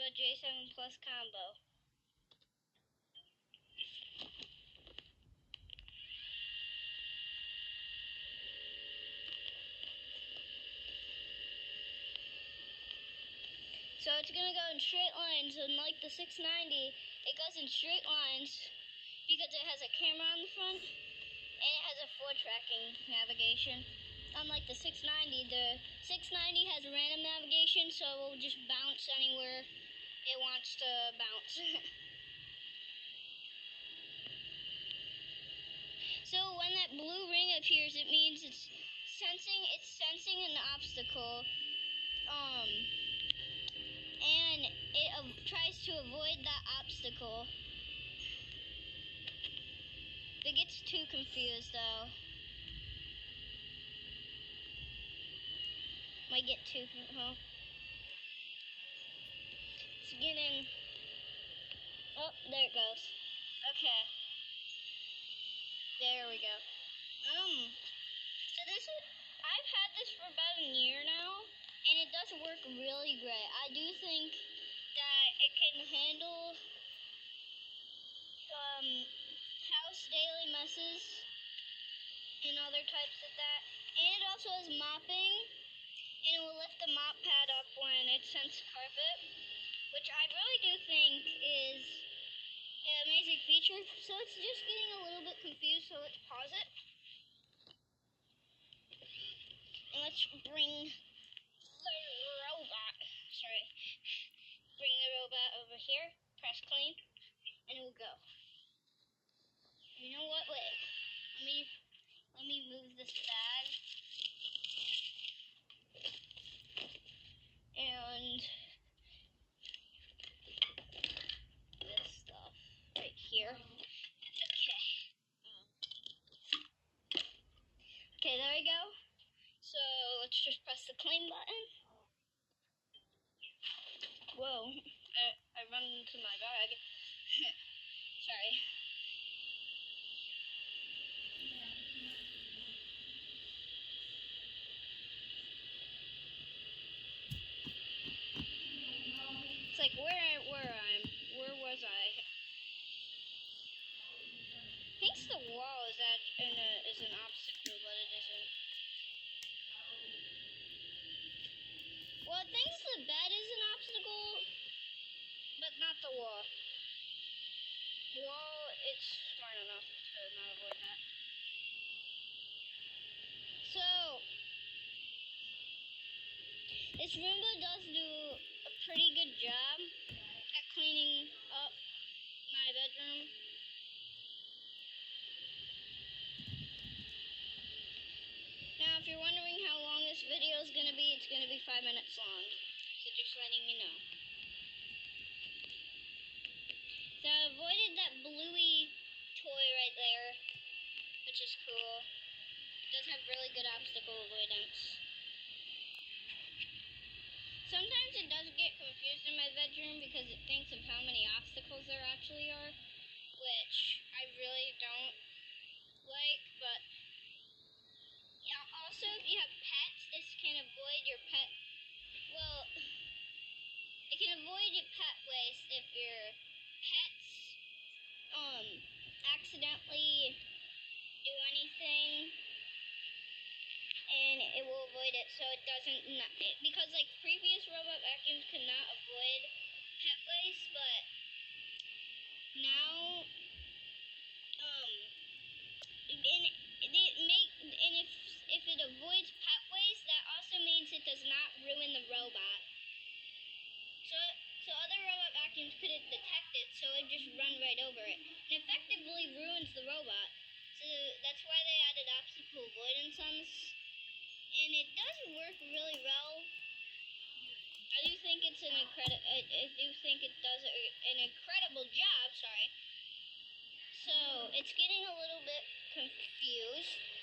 a J7 Plus combo. So it's gonna go in straight lines, and like the 690, it goes in straight lines because it has a camera on the front and it has a forward tracking navigation. Unlike the 690 has random navigation, so it will just bounce anywhere it wants to bounce. So when that blue ring appears, it means it's sensing an obstacle, and it tries to avoid that obstacle. If it gets too confused, though, might get too. It's getting. Oh, there it goes. Okay. There we go. So this is, I've had this for about a year now, and it does work really great. I do think that it can handle house daily messes and other types of that. And it also has mopping, and it will lift the mop pad up when it scents carpet, which I really do think is an amazing feature. So it's just getting a little bit confused, so let's pause it. And let's bring the robot, bring the robot over here, press clean, and it will go. You know what, wait, let me move this bag. And this stuff right here. Okay, there we go. So let's just press the clean button. Whoa, I run into my bag. Sorry. It's like where was I? Thinks the wall is an obstacle, but it isn't. Well, it thinks the bed is an obstacle, but not the wall. The wall, it's smart enough to not avoid that. So, this Roomba does do a pretty good job at cleaning up my bedroom. Now, if you're wondering how long this video is going to be, it's going to be 5 minutes long. So just letting you know. So I avoided that bluey toy right there, which is cool. It does have really good obstacle avoidance. Sometimes it does get confused in my bedroom because it thinks of how many obstacles there actually are, which I really don't like, but yeah, also if you have pets, this can avoid your pet, well, it can avoid your pet waste if your pets accidentally do anything, and it will avoid it, so it doesn't, because like previous robot vacuums could not avoid pet waste, but now, and if it avoids pet waste, that also means it does not ruin the robot. So other robot vacuums couldn't detect it, so it just run right over it, and effectively ruins the robot. So that's why they added obstacle avoidance on this, and it does work really well. I do think it does an incredible job. Sorry. So it's getting a little bit confused.